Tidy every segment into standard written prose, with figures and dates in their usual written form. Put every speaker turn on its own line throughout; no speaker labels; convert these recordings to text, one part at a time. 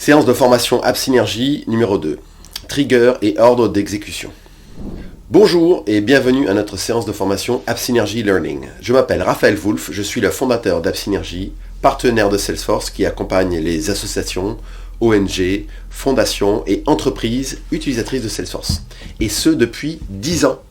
Séance de formation App Synergy numéro 2. Trigger et ordre d'exécution. Bonjour et bienvenue à notre séance de formation App Synergy Learning. Je m'appelle Raphaël Wolf, je suis le fondateur d'App Synergy, partenaire de Salesforce qui accompagne les associations, ONG, fondations et entreprises utilisatrices de Salesforce. Et ce depuis 10 ans.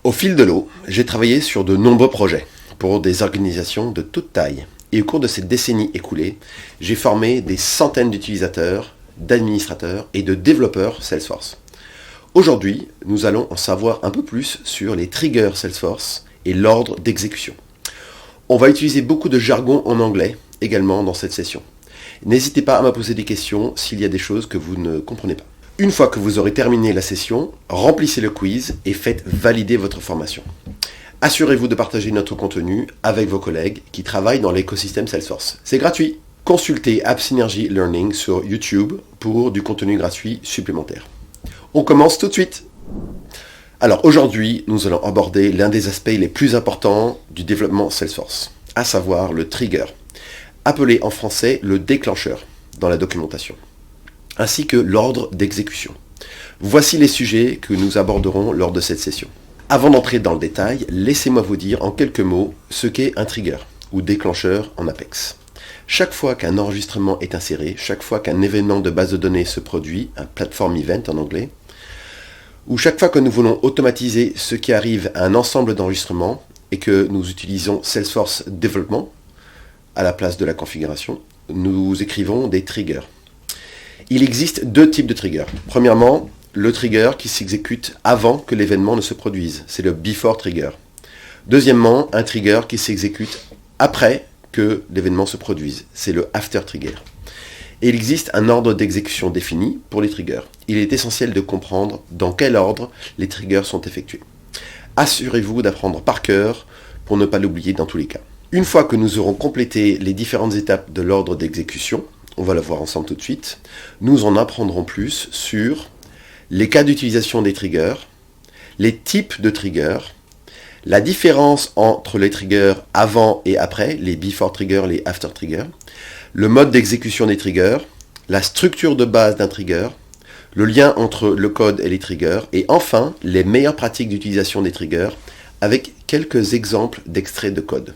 Au fil de l'eau, j'ai travaillé sur de nombreux projets pour des organisations de toute taille. Et au cours de cette décennie écoulée, j'ai formé des centaines d'utilisateurs, d'administrateurs et de développeurs Salesforce. Aujourd'hui, nous allons en savoir un peu plus sur les triggers Salesforce et l'ordre d'exécution. On va utiliser beaucoup de jargon en anglais également dans cette session. N'hésitez pas à me poser des questions s'il y a des choses que vous ne comprenez pas. Une fois que vous aurez terminé la session, remplissez le quiz et faites valider votre formation. Assurez-vous de partager notre contenu avec vos collègues qui travaillent dans l'écosystème Salesforce. C'est gratuit. Consultez App Synergy Learning sur YouTube pour du contenu gratuit supplémentaire. On commence tout de suite. Alors aujourd'hui, nous allons aborder l'un des aspects les plus importants du développement Salesforce, à savoir le trigger, appelé en français le déclencheur dans la documentation, ainsi que l'ordre d'exécution. Voici les sujets que nous aborderons lors de cette session. Avant d'entrer dans le détail, laissez-moi vous dire en quelques mots ce qu'est un trigger, ou déclencheur en Apex. Chaque fois qu'un enregistrement est inséré, chaque fois qu'un événement de base de données se produit, un platform event en anglais, ou chaque fois que nous voulons automatiser ce qui arrive à un ensemble d'enregistrements et que nous utilisons Salesforce Développement à la place de la configuration, nous écrivons des triggers. Il existe deux types de triggers. Premièrement, le trigger qui s'exécute avant que l'événement ne se produise. C'est le before trigger. Deuxièmement, un trigger qui s'exécute après que l'événement se produise. C'est le after trigger. Et il existe un ordre d'exécution défini pour les triggers. Il est essentiel de comprendre dans quel ordre les triggers sont effectués. Assurez-vous d'apprendre par cœur pour ne pas l'oublier dans tous les cas. Une fois que nous aurons complété les différentes étapes de l'ordre d'exécution, on va la voir ensemble tout de suite, nous en apprendrons plus sur les cas d'utilisation des triggers, les types de triggers, la différence entre les triggers avant et après, les before triggers, les after triggers, le mode d'exécution des triggers, la structure de base d'un trigger, le lien entre le code et les triggers, et enfin, les meilleures pratiques d'utilisation des triggers avec quelques exemples d'extraits de code.